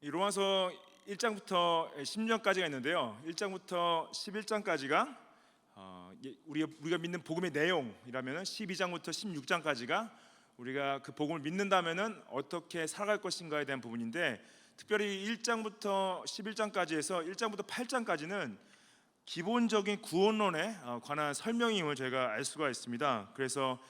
이 로마서 1장부터 10장까지가 있는데요. 1장부터 11장까지가 우리가 믿는 복음의 내용이라면 12장부터 16장까지가 우리가 그 복음을 믿는다면은 어떻게 살아갈 것인가에 대한 부분인데, 특별히 1장부터 11장까지 해서 1장부터 8장까지는 기본적인 구원론에 관한 설명임을 저희가 알 수가 있습니다. 그래서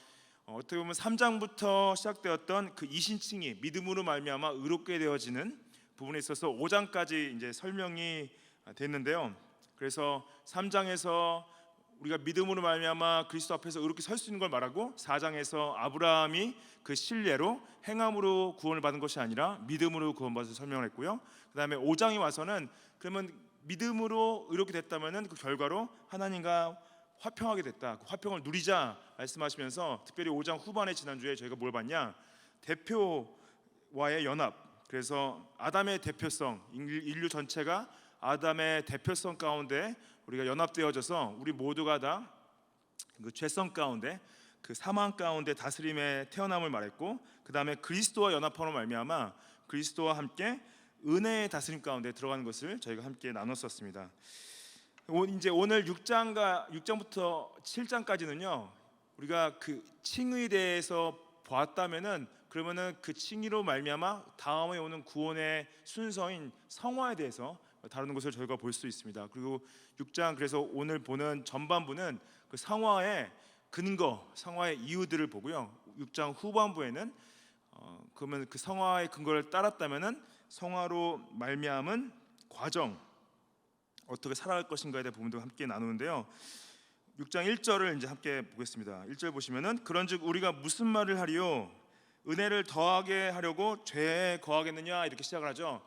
어떻게 보면 3장부터 시작되었던 그 이신칭이 믿음으로 말미암아 의롭게 되어지는 부분에 있어서 5장까지 이제 설명이 됐는데요. 그래서 3장에서 우리가 믿음으로 말미암아 그리스도 앞에서 의롭게 설 수 있는 걸 말하고, 4장에서 아브라함이 그 신뢰로 행함으로 구원을 받은 것이 아니라 믿음으로 구원받아서 설명을 했고요. 그 다음에 5장에 와서는 그러면 믿음으로 의롭게 됐다면은 그 결과로 하나님과 화평하게 됐다, 그 화평을 누리자 말씀하시면서, 특별히 5장 후반에 지난주에 저희가 뭘 봤냐, 대표와의 연합. 그래서 아담의 대표성, 인류 전체가 아담의 대표성 가운데 우리가 연합되어져서 우리 모두가 다 그 죄성 가운데, 그 사망 가운데 다스림의 태어남을 말했고, 그 다음에 그리스도와 연합함으로 말미암아 그리스도와 함께 은혜의 다스림 가운데 들어가는 것을 저희가 함께 나눴었습니다. 이제 오늘 6장부터 7장까지는요, 우리가 그 칭의에 대해서 보았다면은, 그러면은 그 칭의로 말미암아 다음에 오는 구원의 순서인 성화에 대해서 다루는 것을 저희가 볼 수 있습니다. 그리고 6장, 그래서 오늘 보는 전반부는 그 성화의 근거, 성화의 이유들을 보고요. 6장 후반부에는 그러면 그 성화의 근거를 따랐다면은 성화로 말미암은 과정, 어떻게 살아갈 것인가에 대한 부분도 함께 나누는데요. 6장 1절을 이제 함께 보겠습니다. 1절 보시면은, 그런즉 우리가 무슨 말을 하리요? 은혜를 더하게 하려고 죄에 거하겠느냐, 이렇게 시작을 하죠.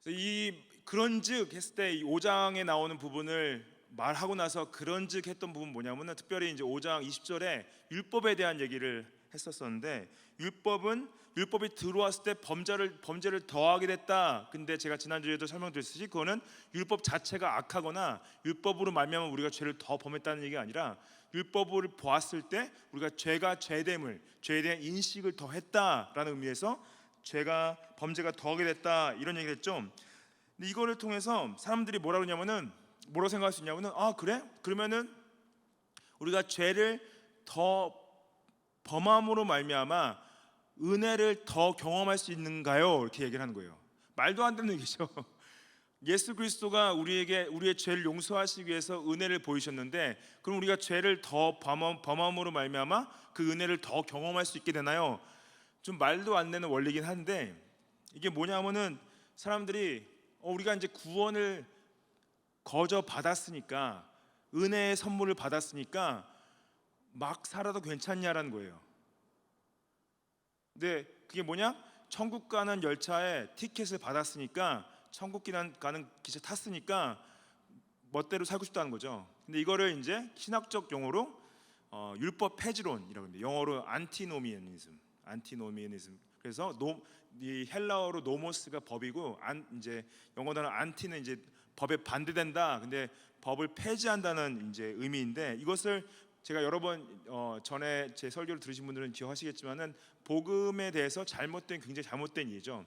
이 그런즉 했을 때 이 5장에 나오는 부분을 말하고 나서 그런즉 했던 부분 뭐냐면은, 특별히 이제 5장 20절에 율법에 대한 얘기를 했었었는데, 율법이 들어왔을 때 범죄를 더하게 됐다. 근데 제가 지난주에도 설명드렸듯이 그거는 율법 자체가 악하거나 율법으로 말미암아 우리가 죄를 더 범했다는 얘기가 아니라, 율법을 보았을 때 우리가 죄가 죄됨을, 죄에 대한 인식을 더 했다라는 의미에서 범죄가 더하게 됐다, 이런 얘기를 했죠. 근데 이거를 통해서 사람들이 뭐라 그러냐면은, 뭐라고 생각할 수 있냐면은, 그래? 그러면은 우리가 죄를 더 범함으로 말미암아 은혜를 더 경험할 수 있는가요? 이렇게 얘기를 하는 거예요. 말도 안 되는 얘기죠. 예수 그리스도가 우리의 죄를 용서하시기 위해서 은혜를 보이셨는데, 그럼 우리가 죄를 더 범함으로 말미암아 그 은혜를 더 경험할 수 있게 되나요? 좀 말도 안 되는 원리긴 한데, 이게 뭐냐면은 사람들이 우리가 이제 구원을 거저 받았으니까, 은혜의 선물을 받았으니까 막 살아도 괜찮냐라는 거예요. 근데 그게 뭐냐? 천국 가는 열차에 티켓을 받았으니까, 천국 가는 기차 탔으니까 멋대로 살고 싶다는 거죠. 근데 이거를 이제 신학적 용어로 율법 폐지론이라고 합니다. 영어로 안티노미니즘. 그래서 이 헬라어로 노모스가 법이고, 이제 영어 단어 안티는 이제 법에 반대된다. 근데 법을 폐지한다는 이제 의미인데, 이것을 제가 여러 번 전에 제 설교를 들으신 분들은 기억하시겠지만은, 복음에 대해서 굉장히 잘못된 이해죠.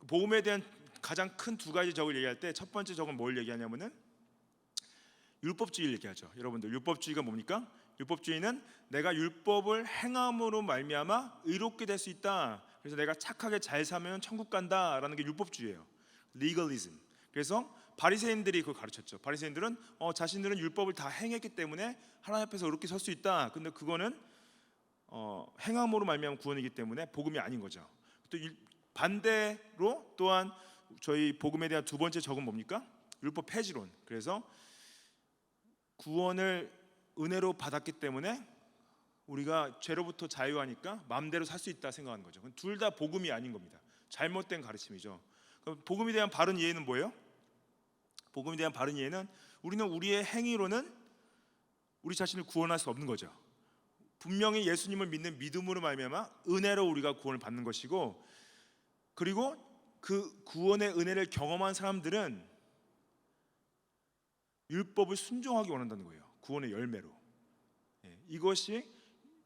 복음에 대한 가장 큰 두 가지 적을 얘기할 때, 첫 번째 적은 뭘 얘기하냐면은 율법주의를 얘기하죠. 여러분들, 율법주의가 뭡니까? 율법주의는 내가 율법을 행함으로 말미암아 의롭게 될 수 있다. 그래서 내가 착하게 잘 살면 천국 간다라는 게 율법주의예요. 리거리즘. 그래서 바리새인들이 그걸 가르쳤죠. 바리새인들은 자신들은 율법을 다 행했기 때문에 하나님 앞에서 의롭게 설 수 있다. 근데 그거는 행함으로 말미암아 구원이기 때문에 복음이 아닌 거죠. 또 반대로 또한 저희 복음에 대한 두 번째 적은 뭡니까? 율법 폐지론. 그래서 구원을 은혜로 받았기 때문에 우리가 죄로부터 자유하니까 마음대로 살 수 있다 생각하는 거죠. 둘 다 복음이 아닌 겁니다. 잘못된 가르침이죠. 그럼 복음에 대한 바른 이해는 뭐예요? 복음에 대한 바른 이해는, 우리는 우리의 행위로는 우리 자신을 구원할 수 없는 거죠. 분명히 예수님을 믿는 믿음으로 말미암아 은혜로 우리가 구원을 받는 것이고, 그리고 그 구원의 은혜를 경험한 사람들은 율법을 순종하기 원한다는 거예요. 구원의 열매로. 이것이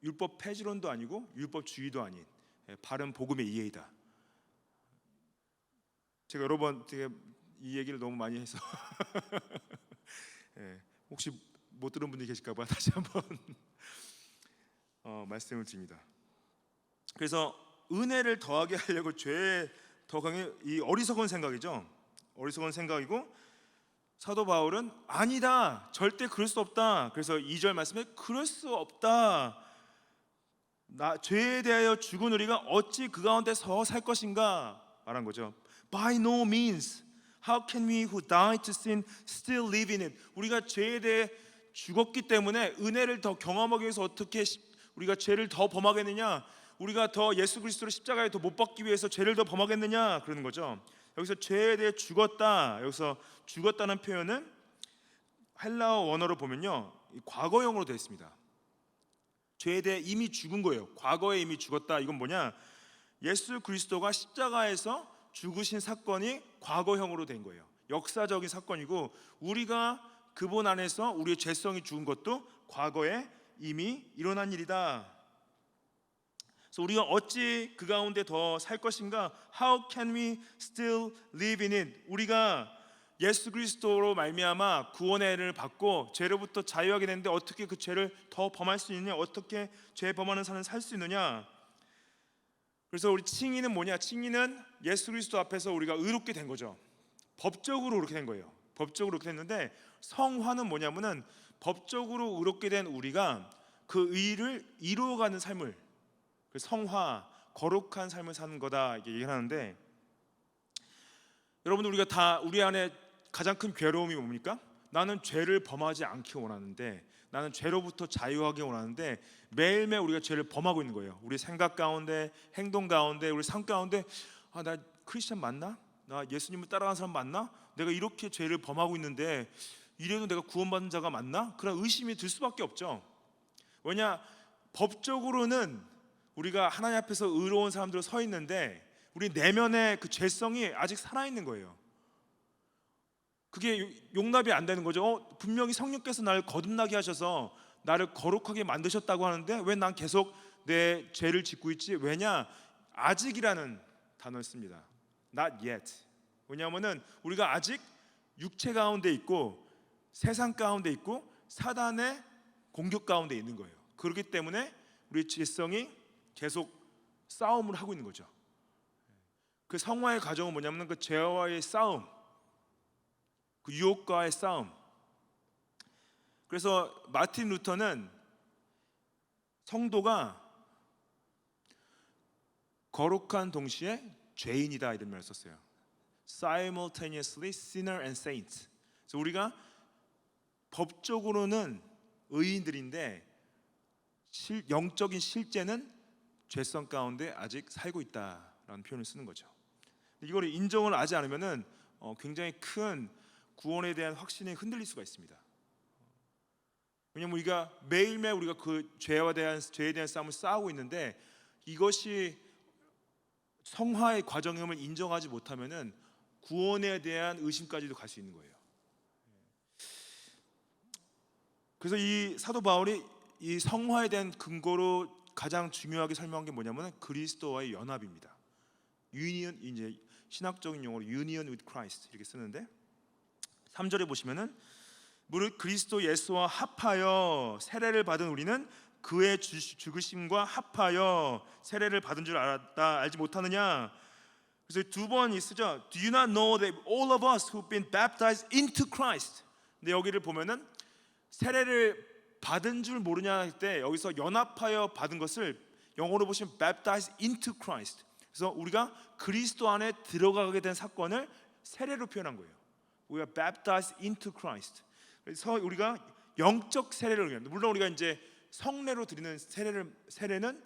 율법 폐지론도 아니고 율법주의도 아닌 바른 복음의 이해이다. 제가 여러 번 되게 이 얘기를 너무 많이 해서 예, 혹시 못 들은 분이 계실까봐 다시 한번 말씀을 드립니다. 그래서 은혜를 더하게 하려고 죄에 더 강해, 이 어리석은 생각이죠. 어리석은 생각이고, 사도 바울은 아니다, 절대 그럴 수 없다. 그래서 2절 말씀에 그럴 수 없다, 죄에 대하여 죽은 우리가 어찌 그 가운데서 살 것인가 말한 거죠. By no means. How can we who died to sin still live in it? 우리가 죄에 대해 죽었기 때문에 은혜를 더 경험하기 위해서 어떻게 우리가 죄를 더 범하겠느냐? 우리가 더 예수 그리스도를 십자가에 더 못 박기 위해서 죄를 더 범하겠느냐? 그러는 거죠. 여기서 죄에 대해 죽었다. 여기서 죽었다는 표현은 헬라어 원어로 보면요, 과거형으로 되어 있습니다. 죄에 대해 이미 죽은 거예요. 과거에 이미 죽었다. 이건 뭐냐? 예수 그리스도가 십자가에서 죽으신 사건이 과거형으로 된 거예요. 역사적인 사건이고, 우리가 그분 안에서 우리의 죄성이 죽은 것도 과거에 이미 일어난 일이다. 그래서 우리가 어찌 그 가운데 더 살 것인가? How can we still live in it? 우리가 예수 그리스도로 말미암아 구원의 은혜를 받고 죄로부터 자유하게 됐는데 어떻게 그 죄를 더 범할 수 있느냐? 어떻게 죄 범하는 삶을 살 수 있느냐? 그래서 우리 칭의는 뭐냐? 칭의는 예수 그리스도 앞에서 우리가 의롭게 된 거죠. 법적으로 그렇게 된 거예요. 법적으로 그렇게 됐는데, 성화는 뭐냐면은 법적으로 의롭게 된 우리가 그 의를 이루어가는 삶을, 그 성화, 거룩한 삶을 사는 거다, 이게 얘기를 하는데, 여러분, 우리가 다 우리 안에 가장 큰 괴로움이 뭡니까? 나는 죄를 범하지 않기 원하는데, 나는 죄로부터 자유하기 원하는데 매일매일 우리가 죄를 범하고 있는 거예요. 우리 생각 가운데, 행동 가운데, 우리 삶 가운데, 나 크리스천 맞나? 나 예수님을 따라가는 사람 맞나? 내가 이렇게 죄를 범하고 있는데 이래도 내가 구원받은 자가 맞나? 그런 의심이 들 수밖에 없죠. 왜냐? 법적으로는 우리가 하나님 앞에서 의로운 사람들로 서 있는데 우리 내면의 그 죄성이 아직 살아있는 거예요. 그게 용납이 안 되는 거죠. 분명히 성령께서 나를 거듭나게 하셔서 나를 거룩하게 만드셨다고 하는데 왜 난 계속 내 죄를 짓고 있지? 왜냐? 아직이라는 단어를 씁니다. Not yet. 왜냐하면은 우리가 아직 육체 가운데 있고 세상 가운데 있고 사단의 공격 가운데 있는 거예요. 그렇기 때문에 우리의 죄성이 계속 싸움을 하고 있는 거죠. 그 성화의 과정은 뭐냐면 그 죄와의 싸움, 그 유혹과의 싸움. 그래서 마틴 루터는 성도가 거룩한 동시에 죄인이다, 이런 말을 썼어요. Simultaneously sinner and saint. 그래서 우리가 법적으로는 의인들인데 영적인 실제는 죄성 가운데 아직 살고 있다라는 표현을 쓰는 거죠. 이걸 인정을 하지 않으면은 굉장히 큰 구원에 대한 확신이 흔들릴 수가 있습니다. 왜냐하면 우리가 매일매일 우리가 그 죄에 대한 싸움을 싸우고 있는데 이것이 성화의 과정임을 인정하지 못하면은 구원에 대한 의심까지도 갈 수 있는 거예요. 그래서 이 사도 바울이 이 성화에 대한 근거로 가장 중요하게 설명한 게 뭐냐면은 그리스도와의 연합입니다. 유니언, 이제 신학적인 용어로 유니언 with Christ 이렇게 쓰는데 3절에 보시면은 무릇 그리스도 예수와 합하여 세례를 받은 우리는 그의 죽으심과 합하여 세례를 받은 줄 알았다, 알지 못하느냐? 그래서 두 번이 쓰죠. Do you not know that all of us who've been baptized into Christ? 근데 여기를 보면은 세례를 받은 줄 모르냐 할 때 여기서 연합하여 받은 것을 영어로 보시면 baptized into Christ. 그래서 우리가 그리스도 안에 들어가게 된 사건을 세례로 표현한 거예요. We are baptized into Christ. 그래서 우리가 영적 세례를 의미합니다. 물론 우리가 이제 성례로 드리는 세례는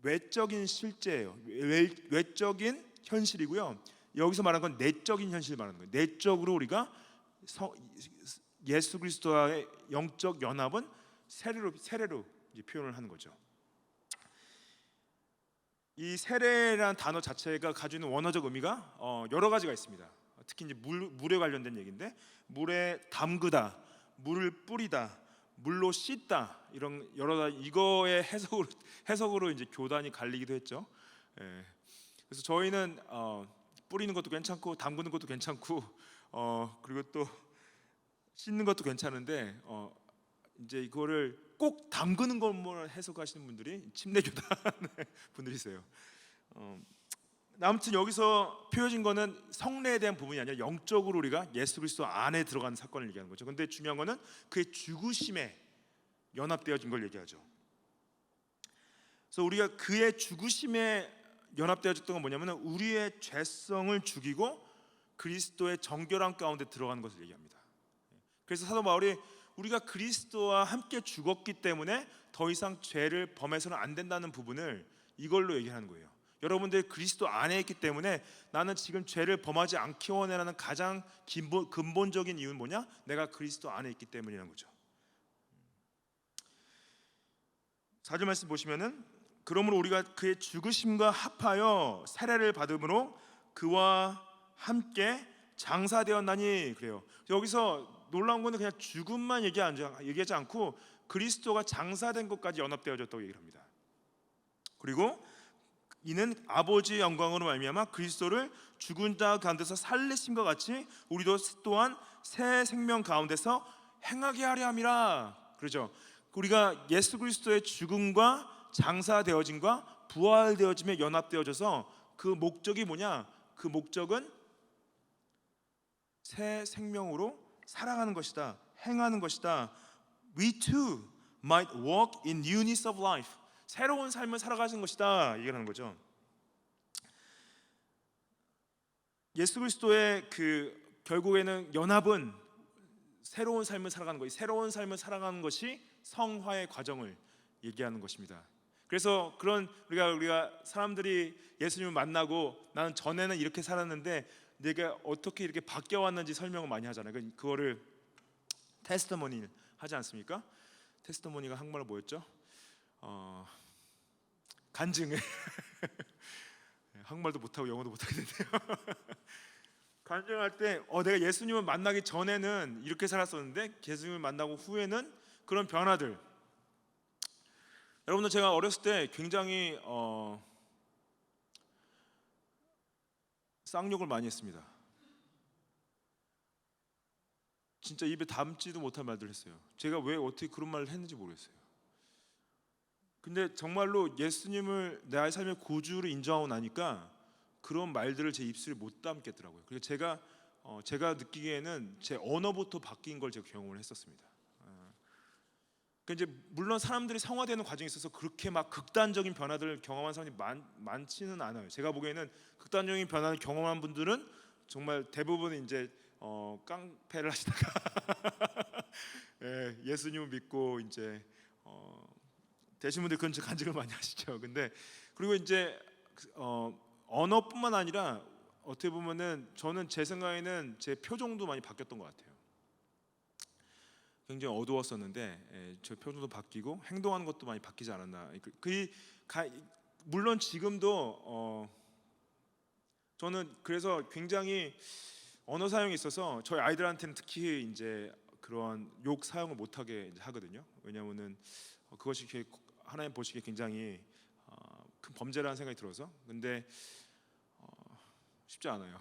외적인 실제예요. 외적인 현실이고요. 여기서 말하는 건 내적인 현실을 말하는 거예요. 내적으로 우리가 예수 그리스도와의 영적 연합은 세례로 이제 표현을 하는 거죠. 이 세례라는 단어 자체가 가지고 있는 원어적 의미가 여러 가지가 있습니다. 특히 이제 물에 관련된 얘기인데, 물에 담그다, 물을 뿌리다, 물로 씻다, 이런 여러 가지 이거의 해석으로 이제 교단이 갈리기도 했죠. 그래서 저희는 뿌리는 것도 괜찮고 담그는 것도 괜찮고 그리고 또 씻는 것도 괜찮은데 이제 이거를 꼭 담그는 것만 해석하시는 분들이 침례교단 분들이세요. 아무튼 여기서 표현진 거는 성례에 대한 부분이 아니라 영적으로 우리가 예수 그리스도 안에 들어가는 사건을 얘기하는 거죠. 근데 중요한 거는 그의 죽으심에 연합되어진 걸 얘기하죠. 그래서 우리가 그의 죽으심에 연합되어졌던 건 뭐냐면 우리의 죄성을 죽이고 그리스도의 정결함 가운데 들어가는 것을 얘기합니다. 그래서 사도 바울이 우리가 그리스도와 함께 죽었기 때문에 더 이상 죄를 범해서는 안 된다는 부분을 이걸로 얘기하는 거예요. 여러분들 그리스도 안에 있기 때문에 나는 지금 죄를 범하지 않기 원해라는 가장 근본적인 이유는 뭐냐? 내가 그리스도 안에 있기 때문이라는 거죠. 4절 말씀 보시면은 그러므로 우리가 그의 죽으심과 합하여 세례를 받음으로 그와 함께 장사되었나니 그래요. 여기서 놀라운 거는 그냥 죽음만 얘기하지 않고 그리스도가 장사된 것까지 연합되어졌다고 얘기를 합니다. 그리고 이는 아버지의 영광으로 말미암아 그리스도를 죽은 자 가운데서 살리심과 같이 우리도 또한 새 생명 가운데서 행하게 하려 함이라. 그렇죠. 우리가 예수 그리스도의 죽음과 장사되어짐과 부활되어짐에 연합되어져서 그 목적이 뭐냐? 그 목적은 새 생명으로 살아가는 것이다. 행하는 것이다. We too might walk in newness of life. 새로운 삶을 살아가는 것이다. 얘기하는 거죠. 예수 그리스도의 그 결국에는 연합은 새로운 삶을 살아가는 것이 새로운 삶을 살아가는 것이 성화의 과정을 얘기하는 것입니다. 그래서 그런 우리가 사람들이 예수님을 만나고 나는 전에는 이렇게 살았는데 내가 어떻게 이렇게 바뀌어 왔는지 설명을 많이 하잖아요. 그거를 테스티모니 하지 않습니까? 테스티모니가 한국말로 뭐였죠? 간증을 한국말도 못하고 영어도 못하겠는데요. 간증할 때 내가 예수님을 만나기 전에는 이렇게 살았었는데 예수님을 만나고 후에는 그런 변화들. 여러분들 제가 어렸을 때 굉장히 쌍욕을 많이 했습니다. 진짜 입에 담지도 못할 말들 했어요. 제가 왜 어떻게 그런 말을 했는지 모르겠어요. 근데 정말로 예수님을 내 삶의 구주를 인정하고 나니까 그런 말들을 제 입술에 못 담겠더라고요. 그래서 제가 느끼기에는 제 언어부터 바뀐 걸 제가 경험을 했었습니다. 그러니까 이제 물론 사람들이 성화되는 과정에 있어서 그렇게 막 극단적인 변화들을 경험한 사람이 많지는 않아요. 제가 보기에는 극단적인 변화를 경험한 분들은 정말 대부분 이제 깡패를 하시다가 예수님을 믿고 이제 되신 분들 그런 간증을 많이 하시죠. 근데 그리고 이제 언어뿐만 아니라 어떻게 보면은 저는 제 생각에는 제 표정도 많이 바뀌었던 것 같아요. 굉장히 어두웠었는데 저 표정도 바뀌고 행동하는 것도 많이 바뀌지 않았나. 물론 지금도 저는 그래서 굉장히 언어 사용에 있어서 저희 아이들한테는 특히 이제 그런 욕 사용을 못하게 하거든요. 왜냐하면은 그것이 하나님 보시기에 굉장히 큰 범죄라는 생각이 들어서. 근데 쉽지 않아요.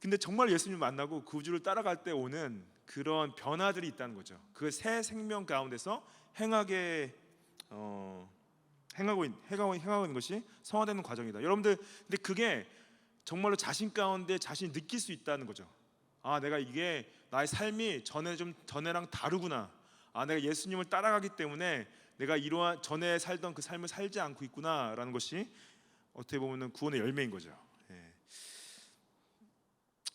근데 정말 예수님 만나고 구주를 따라갈 때 오는 그런 변화들이 있다는 거죠. 그 새 생명 가운데서 행하고 있는 것이 성화되는 과정이다. 여러분들, 근데 그게 정말로 자신 가운데 자신이 느낄 수 있다는 거죠. 내가 이게 나의 삶이 전에랑 다르구나. 내가 예수님을 따라가기 때문에 내가 이러한 전에 살던 그 삶을 살지 않고 있구나라는 것이 어떻게 보면 구원의 열매인 거죠.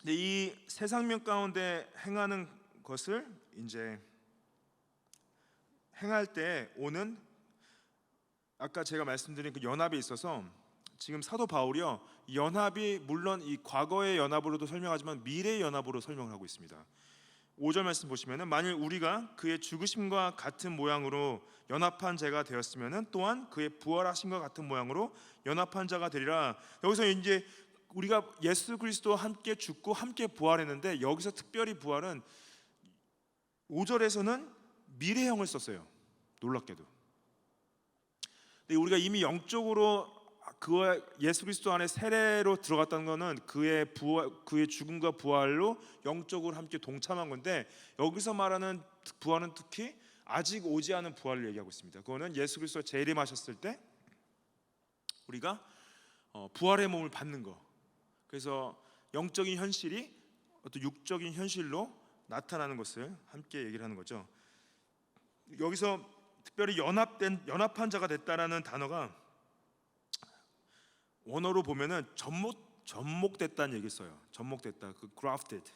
근데 이 새 생명 가운데 행하는 것을 이제 행할 때 오는 아까 제가 말씀드린 그 연합에 있어서 지금 사도 바울이요, 연합이 물론 이 과거의 연합으로도 설명하지만 미래의 연합으로 설명을 하고 있습니다. 5절 말씀 보시면은 만일 우리가 그의 죽으심과 같은 모양으로 연합한 자가 되었으면은 또한 그의 부활하심과 같은 모양으로 연합한 자가 되리라. 여기서 이제 우리가 예수 그리스도와 함께 죽고 함께 부활했는데 여기서 특별히 부활은 5절에서는 미래형을 썼어요. 놀랍게도. 근데 우리가 이미 영적으로 그와 예수 그리스도 안에 세례로 들어갔다는 것은 그의 죽음과 부활로 영적으로 함께 동참한 건데, 여기서 말하는 부활은 특히 아직 오지 않은 부활을 얘기하고 있습니다. 그거는 예수 그리스도가 재림하셨을 때 우리가 부활의 몸을 받는 거. 그래서 영적인 현실이 어떤 육적인 현실로 나타나는 것을 함께 얘기를 하는 거죠. 여기서 특별히 연합한 자가 됐다라는 단어가 원어로 보면은 접목됐다는 얘기 써요. 접목됐다. 그 grafted.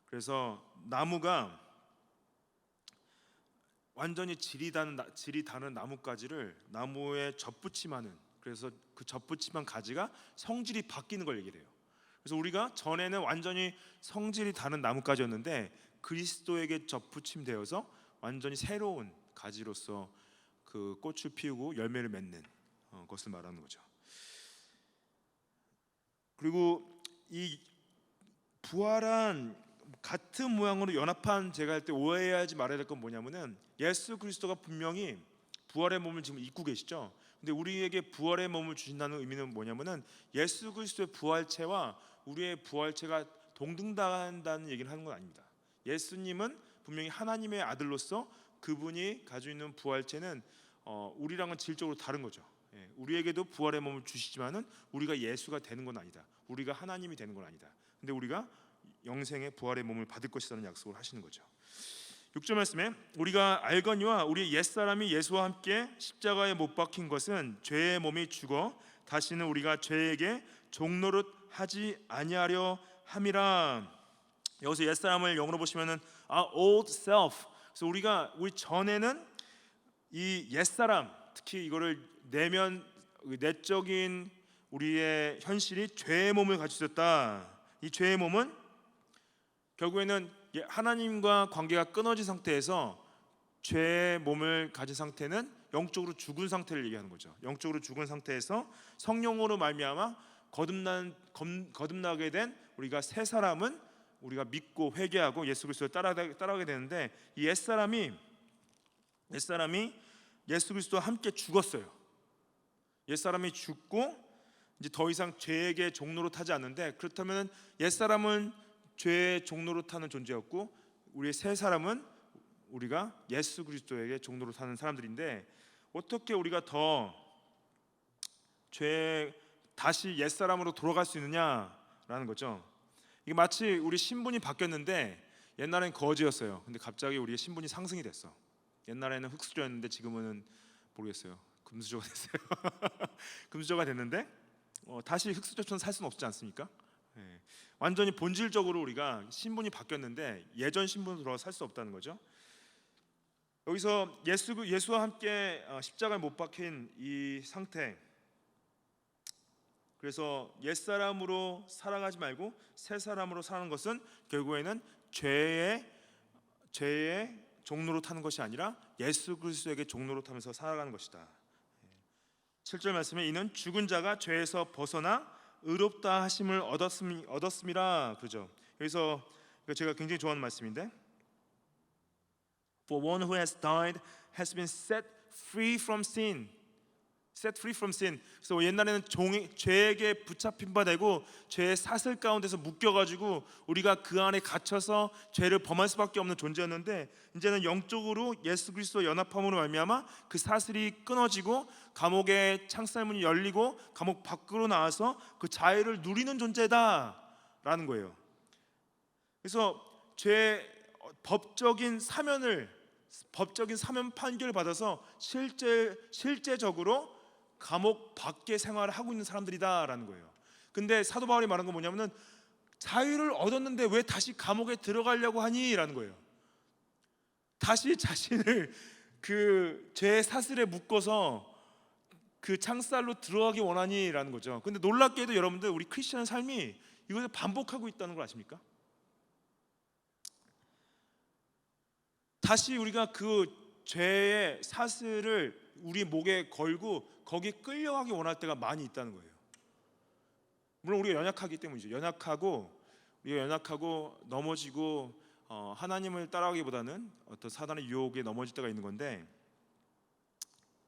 그래서 나무가 완전히 질이 다른 나뭇가지를 나무에 접붙임하는, 그래서 그 접붙임한 가지가 성질이 바뀌는 걸 얘기를 해요. 그래서 우리가 전에는 완전히 성질이 다른 나뭇가지였는데 그리스도에게 접붙임되어서 완전히 새로운 가지로서 그 꽃을 피우고 열매를 맺는 것을 말하는 거죠. 그리고 이 부활한 같은 모양으로 연합한, 제가 할 때 오해하지 말아야 될 건 뭐냐면은 예수 그리스도가 분명히 부활의 몸을 지금 입고 계시죠. 근데 우리에게 부활의 몸을 주신다는 의미는 뭐냐면은 예수 그리스도의 부활체와 우리의 부활체가 동등한다는 얘기를 하는 건 아닙니다. 예수님은 분명히 하나님의 아들로서 그분이 가지고 있는 부활체는 우리랑은 질적으로 다른 거죠. 우리에게도 부활의 몸을 주시지만은 우리가 예수가 되는 건 아니다. 우리가 하나님이 되는 건 아니다. 근데 우리가 영생의 부활의 몸을 받을 것이라는 약속을 하시는 거죠. 6절 말씀에 우리가 알거니와 우리 옛사람이 예수와 함께 십자가에 못 박힌 것은 죄의 몸이 죽어 다시는 우리가 죄에게 종노릇 하지 아니하려 함이라. 여기서 옛사람을 영어로 보시면은 old self. 그래서 우리 전에는 이 옛사람, 특히 이거를 내적인 우리의 현실이 죄의 몸을 가지고 있었다. 이 죄의 몸은 결국에는 하나님과 관계가 끊어진 상태에서 죄의 몸을 가진 상태는 영적으로 죽은 상태를 얘기하는 거죠. 영적으로 죽은 상태에서 성령으로 말미암아 거듭나게 된 우리가 새 사람은 우리가 믿고 회개하고 예수 그리스도를 따라가게 되는데, 이 옛사람이 예수 그리스도와 함께 죽었어요. 옛사람이 죽고 이제 더 이상 죄에게 종로로 타지 않는데, 그렇다면 옛사람은 죄의 종로로 타는 존재였고 우리의 새 사람은 우리가 예수 그리스도에게 종로로 타는 사람들인데, 어떻게 우리가 더 다시 옛사람으로 돌아갈 수 있느냐라는 거죠. 이게 마치 우리 신분이 바뀌었는데 옛날엔 거지였어요. 근데 갑자기 우리의 신분이 상승이 됐어. 옛날에는 흙수저였는데 지금은 모르겠어요. 금수저가 됐어요. 금수저가 됐는데 다시 흙수저처럼 살 수는 없지 않습니까? 완전히 본질적으로 우리가 신분이 바뀌었는데 예전 신분으로 돌아가 살 수 없다는 거죠. 여기서 예수와 함께 십자가에 못 박힌 이 상태, 그래서 옛사람으로 살아가지 말고 새 사람으로 사는 것은 결국에는 죄의 종로로 타는 것이 아니라 예수 그리스도에게 종로로 타면서 살아가는 것이다. 7절 말씀에 이는 죽은 자가 죄에서 벗어나 의롭다 하심을 얻었음이라 그러죠. 그래서 제가 굉장히 좋아하는 말씀인데, For one who has died has been set free from sin. Set free from sin. 그래서 옛날에는 죄에게 붙잡힌 바 되고 죄의 사슬 가운데서 묶여가지고 우리가 그 안에 갇혀서 죄를 범할 수밖에 없는 존재였는데, 이제는 영적으로 예수 그리스도 연합함으로 말미암아 그 사슬이 끊어지고 감옥의 창살문이 열리고 감옥 밖으로 나와서 그 자유를 누리는 존재다라는 거예요. 그래서 법적인 사면 판결을 받아서 실제적으로 감옥 밖에 생활을 하고 있는 사람들이다라는 거예요. 근데 사도 바울이 말한 건 뭐냐면은 자유를 얻었는데 왜 다시 감옥에 들어가려고 하니? 라는 거예요. 다시 자신을 그 죄의 사슬에 묶어서 그 창살로 들어가기 원하니? 라는 거죠. 근데 놀랍게도 여러분들, 우리 크리스천 삶이 이것을 반복하고 있다는 걸 아십니까? 다시 우리가 그 죄의 사슬을 우리 목에 걸고 거기에 끌려가기 원할 때가 많이 있다는 거예요. 물론 우리가 연약하기 때문이죠. 우리가 연약하고 넘어지고 하나님을 따라가기보다는 어떤 사단의 유혹에 넘어질 때가 있는 건데,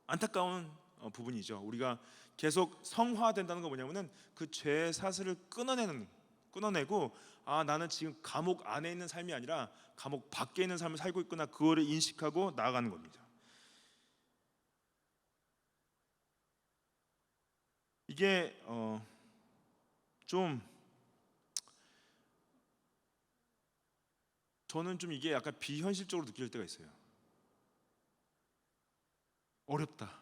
안타까운 부분이죠. 우리가 계속 성화된다는 건 뭐냐면은 그 죄의 사슬을 끊어내고 나는 지금 감옥 안에 있는 삶이 아니라 감옥 밖에 있는 삶을 살고 있구나, 그거를 인식하고 나아가는 겁니다. 이게 좀 저는 좀 이게 약간 비현실적으로 느낄 때가 있어요. 어렵다.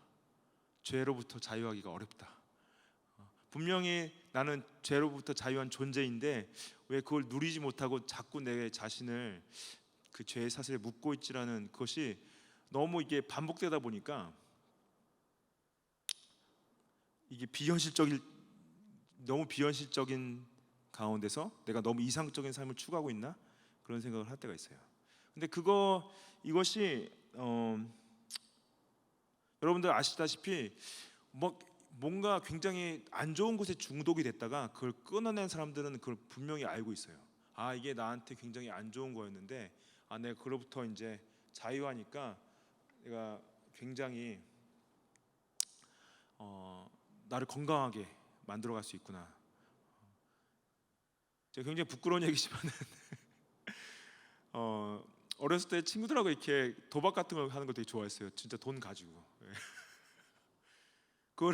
죄로부터 자유하기가 어렵다. 분명히 나는 죄로부터 자유한 존재인데 왜 그걸 누리지 못하고 자꾸 내 자신을 그 죄의 사슬에 묶고 있지라는 것이 너무 이게 반복되다 보니까 이게 너무 비현실적인 가운데서 내가 너무 이상적인 삶을 추구하고 있나, 그런 생각을 할 때가 있어요. 근데 이것이 여러분들 아시다시피 뭔가 굉장히 안 좋은 곳에 중독이 됐다가 그걸 끊어낸 사람들은 그걸 분명히 알고 있어요. 이게 나한테 굉장히 안 좋은 거였는데 내가 그로부터 이제 자유하니까 내가 굉장히 나를 건강하게 만들어갈 수 있구나. 제가 굉장히 부끄러운 얘기지만은 어렸을 때 친구들하고 이렇게 도박 같은 걸 하는 걸 되게 좋아했어요. 진짜 돈 가지고. 그걸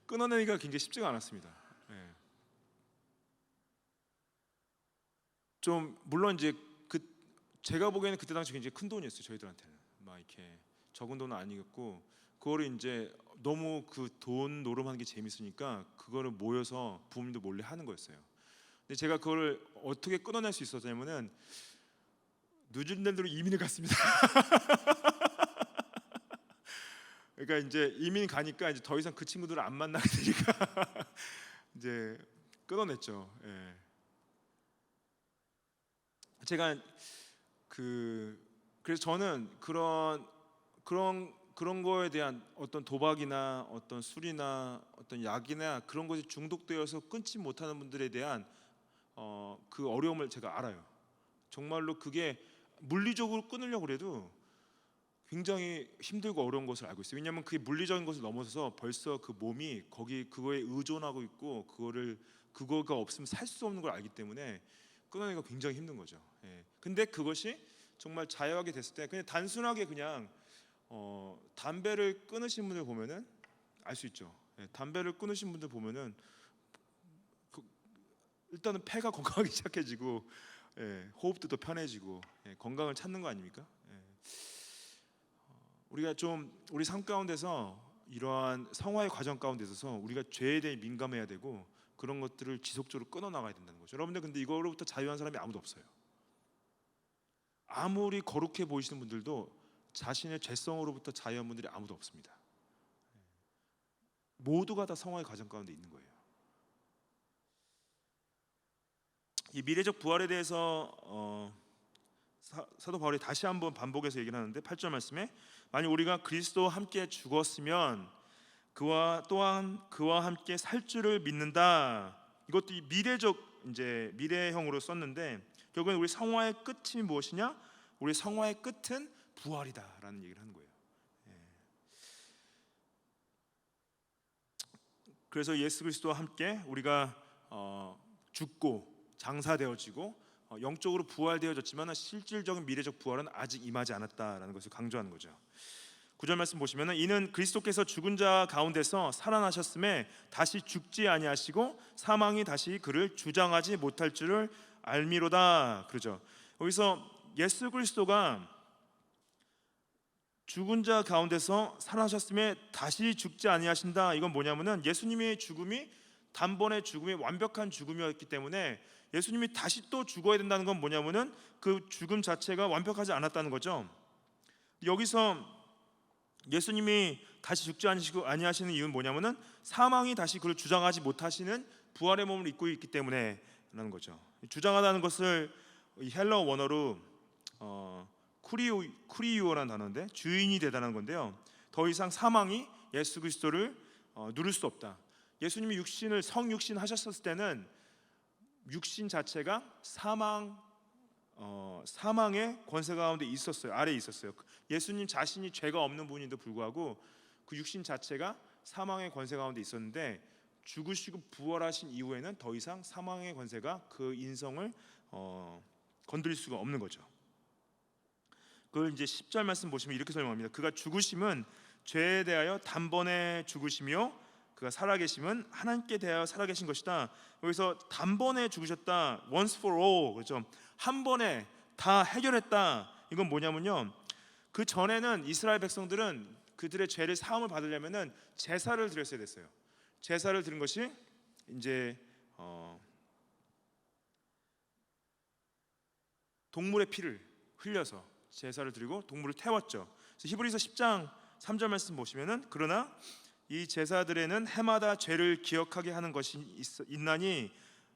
끊어내기가 굉장히 쉽지가 않았습니다. 좀 물론 이제 제가 보기에는 그때 당시 굉장히 큰 돈이었어요. 저희들한테는 막 이렇게 적은 돈은 아니었고, 그거를 이제 너무 그 돈 노름하는 게 재밌으니까 그거를 모여서 부모님도 몰래 하는 거였어요. 근데 제가 그거를 어떻게 끊어낼 수 있었냐면은 뉴질랜드로 이민을 갔습니다. 그러니까 이제 이민 가니까 이제 더 이상 그 친구들을 안 만나게 되니까 이제 끊어냈죠. 제가 그래서 저는 그런 거에 대한 어떤 도박이나 어떤 술이나 어떤 약이나 그런 것에 중독되어서 끊지 못하는 분들에 대한 그 어려움을 제가 알아요. 정말로 그게 물리적으로 끊으려고 그래도 굉장히 힘들고 어려운 것을 알고 있어요. 왜냐하면 그게 물리적인 것을 넘어서서 벌써 그 몸이 그거에 의존하고 있고 그거가 없으면 살 수 없는 걸 알기 때문에 끊어내기가 굉장히 힘든 거죠. 근데 그것이 정말 자유하게 됐을 때 그냥 단순하게 그냥 담배를 끊으신 분들 보면은 알 수 있죠. 담배를 끊으신 분들 보면은 일단은 폐가 건강하기 시작해지고 호흡도 더 편해지고 건강을 찾는 거 아닙니까? 우리가 좀 우리 삶 가운데서 이러한 성화의 과정 가운데 있어서 우리가 죄에 대해 민감해야 되고 그런 것들을 지속적으로 끊어 나가야 된다는 거죠. 여러분들 근데 이거로부터 자유한 사람이 아무도 없어요. 아무리 거룩해 보이시는 분들도 자신의 죄성으로부터 자유한 분들이 아무도 없습니다. 모두가 다 성화의 과정 가운데 있는 거예요. 이 미래적 부활에 대해서 사도 바울이 다시 한번 반복해서 얘기를 하는데 8절 말씀에 만약 우리가 그리스도와 함께 죽었으면 또한 그와 함께 살 줄을 믿는다. 이것도 미래형으로 썼는데 결국엔 우리 성화의 끝이 무엇이냐? 우리 성화의 끝은 부활이다라는 얘기를 하는 거예요. 그래서 예수 그리스도와 함께 우리가 죽고 장사되어지고 영적으로 부활되어졌지만 실질적인 미래적 부활은 아직 임하지 않았다라는 것을 강조하는 거죠. 9절 말씀 보시면은 이는 그리스도께서 죽은 자 가운데서 살아나셨음에 다시 죽지 아니하시고 사망이 다시 그를 주장하지 못할 줄을 알미로다. 그러죠. 여기서 예수 그리스도가 죽은 자 가운데서 살아나셨음에 다시 죽지 아니하신다. 이건 뭐냐면은 예수님의 죽음이 단번에 죽음이 완벽한 죽음이었기 때문에 예수님이 다시 또 죽어야 된다는 건 뭐냐면은 그 죽음 자체가 완벽하지 않았다는 거죠. 여기서 예수님이 다시 죽지 아니하시는 이유는 뭐냐면은 사망이 다시 그를 주장하지 못하시는 부활의 몸을 입고 있기 때문에라는 거죠. 주장하다는 것을 헬러 원어로 쿠리오라는 단어인데 주인이 되다는 건데요. 더 이상 사망이 예수 그리스도를 누를 수 없다. 예수님이 성육신 하셨을 때는 육신 자체가 사망의 권세 가운데 있었어요. 아래에 있었어요. 예수님 자신이 죄가 없는 분인데도 불구하고 그 육신 자체가 사망의 권세 가운데 있었는데 죽으시고 부활하신 이후에는 더 이상 사망의 권세가 그 인성을 건드릴 수가 없는 거죠. 그걸 이제 10절 말씀 보시면 이렇게 설명합니다. 그가 죽으심은 죄에 대하여 단번에 죽으시며 그가 살아계심은 하나님께 대하여 살아계신 것이다. 여기서 단번에 죽으셨다, once for all, 그렇죠? 한 번에 다 해결했다. 이건 뭐냐면요, 그 전에는 이스라엘 백성들은 그들의 죄를 사함을 받으려면은 제사를 드렸어야 됐어요. 제사를 드린 것이 이제 동물의 피를 흘려서 제사를 드리고 동물을 태웠죠. 그래서 히브리서 10장 3절 말씀 보시면은 그러나 이 제사들에는 해마다 죄를 기억하게 하는 것이 있나니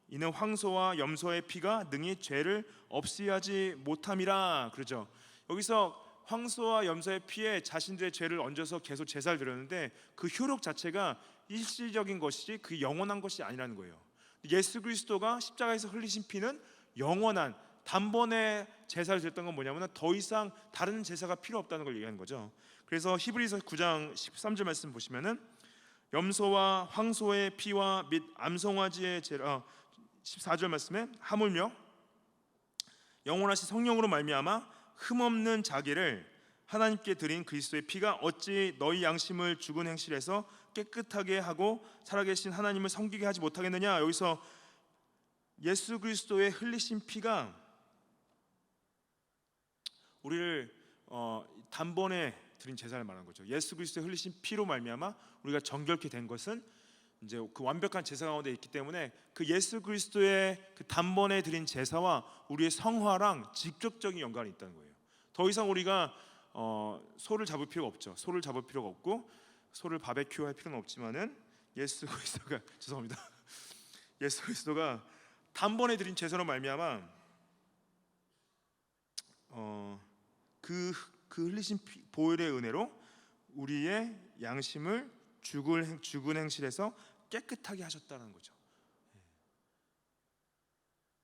이는 황소와 염소의 피가 능히 죄를 없이 하지 못함이라. 그러죠. 여기서 황소와 염소의 피에 자신들의 죄를 얹어서 계속 제사를 드렸는데 그 효력 자체가 일시적인 것이지 그 영원한 것이 아니라는 거예요. 예수 그리스도가 십자가에서 흘리신 피는 영원한, 단번에 제사를 드렸던 건 뭐냐면 더 이상 다른 제사가 필요 없다는 걸 얘기하는 거죠. 그래서 히브리서 9장 13절 말씀 보시면은 염소와 황소의 피와 및 암송아지의 제사, 14절 말씀에 하물며 영원하신 성령으로 말미암아 흠없는 자기를 하나님께 드린 그리스도의 피가 어찌 너희 양심을 죽은 행실에서 깨끗하게 하고 살아계신 하나님을 섬기게 하지 못하겠느냐. 여기서 예수 그리스도의 흘리신 피가 우리를 단번에 드린 제사를 말하는 거죠. 예수 그리스도의 흘리신 피로 말미암아 우리가 정결케 된 것은 이제 그 완벽한 제사 가운데 있기 때문에 그 예수 그리스도의 그 단번에 드린 제사와 우리의 성화랑 직접적인 연관이 있다는 거예요. 더 이상 우리가 소를 잡을 필요가 없죠. 소를 잡을 필요가 없고 소를 바베큐 할 필요는 없지만은 예수 그리스도가 죄송합니다. 예수 그리스도가 단번에 드린 제사로 말미암아 그 흘리신 보혈의 은혜로 우리의 양심을 죽은 행실에서 깨끗하게 하셨다는 거죠.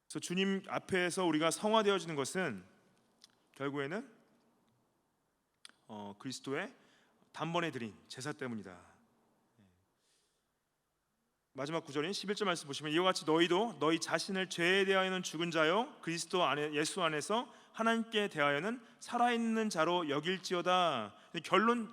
그래서 주님 앞에서 우리가 성화되어지는 것은 결국에는 그리스도의 단번에 드린 제사 때문이다. 마지막 구절인 11절 말씀 보시면 이와 같이 너희도 너희 자신을 죄에 대하여는 죽은 자요 그리스도 안에 예수 안에서 하나님께 대하여는 살아있는 자로 여길지어다.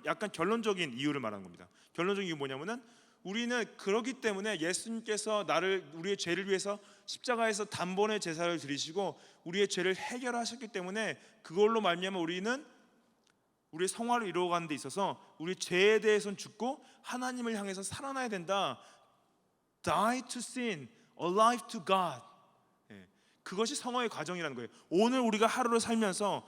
약간 결론적인 이유를 말하는 겁니다. 결론적인 이유 뭐냐면은 우리는 그러기 때문에 예수님께서 우리의 죄를 위해서 십자가에서 단번에 제사를 드리시고 우리의 죄를 해결하셨기 때문에 그걸로 말미암아 우리는 우리의 성화를 이루어가는 데 있어서 우리 죄에 대해서는 죽고 하나님을 향해서 살아나야 된다. Die to sin, alive to God. 그것이 성화의 과정이라는 거예요. 오늘 우리가 하루를 살면서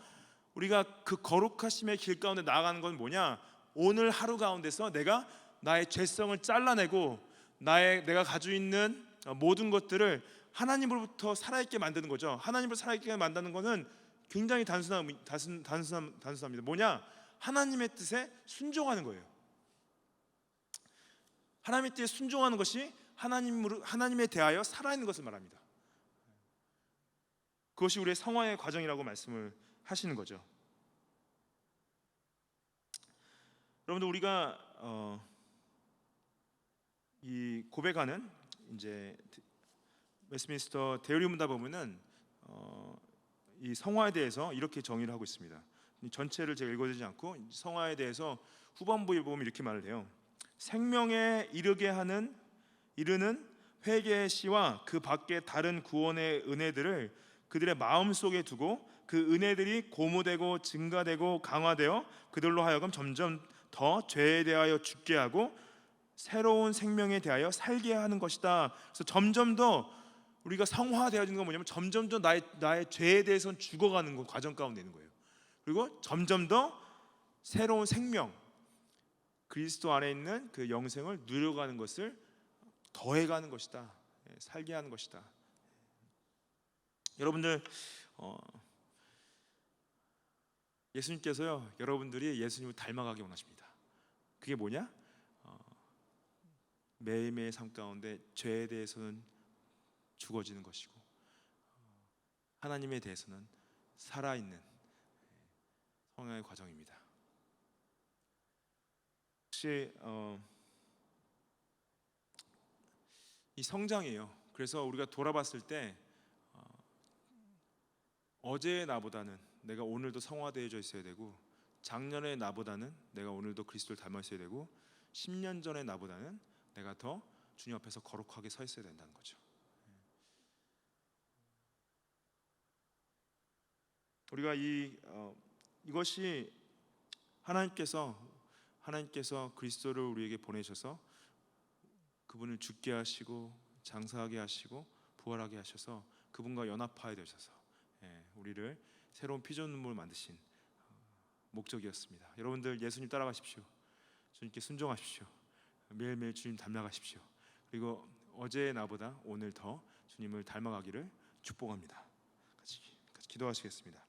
우리가 그 거룩하심의 길 가운데 나아가는 건 뭐냐? 오늘 하루 가운데서 내가 나의 죄성을 잘라내고 내가 가지고 있는 모든 것들을 하나님으로부터 살아있게 만드는 거죠. 하나님으로 살아있게 만드는 것은 굉장히 단순합니다. 뭐냐? 하나님의 뜻에 순종하는 거예요. 하나님의 뜻에 순종하는 것이 하나님에 대하여 살아있는 것을 말합니다. 그것이 우리의 성화의 과정이라고 말씀을 하시는 거죠. 여러분들 우리가 이 고백하는 이제 웨스트민스터 대의리 문답 보면은 이 성화에 대해서 이렇게 정의를 하고 있습니다. 전체를 제가 읽어드리지 않고 성화에 대해서 후반부에 보면 이렇게 말을 해요. 생명에 이르는 회개의 씨와 그 밖에 다른 구원의 은혜들을 그들의 마음 속에 두고 그 은혜들이 고무되고 증가되고 강화되어 그들로 하여금 점점 더 죄에 대하여 죽게 하고 새로운 생명에 대하여 살게 하는 것이다. 그래서 점점 더 우리가 성화되어지는 건 뭐냐면 점점 더 나의 죄에 대해서는 죽어가는 거 과정 가운데 있는 거예요. 그리고 점점 더 새로운 생명, 그리스도 안에 있는 그 영생을 누려가는 것을 더해가는 것이다. 살게 하는 것이다. 여러분들 예수님께서요 여러분들이 예수님을 닮아가기 원하십니다. 그게 뭐냐? 매일매일 삶 가운데 죄에 대해서는 죽어지는 것이고 하나님에 대해서는 살아있는 성화의 과정입니다. 혹시 이 성장이에요. 그래서 우리가 돌아봤을 때 어제의 나보다는 내가 오늘도 성화되어져 있어야 되고, 작년의 나보다는 내가 오늘도 그리스도를 닮아 있어야 되고, 10년 전의 나보다는 내가 더 주님 앞에서 거룩하게 서 있어야 된다는 거죠. 우리가 이것이 하나님께서 그리스도를 우리에게 보내셔서 그분을 죽게 하시고 장사하게 하시고 부활하게 하셔서 그분과 연합하게 되셔서 우리를 새로운 피조물을 만드신 목적이었습니다. 여러분들 예수님 따라가십시오. 주님께 순종하십시오. 매일매일 주님 닮아가십시오. 그리고 어제의 나보다 오늘 더 주님을 닮아가기를 축복합니다. 같이 기도하시겠습니다.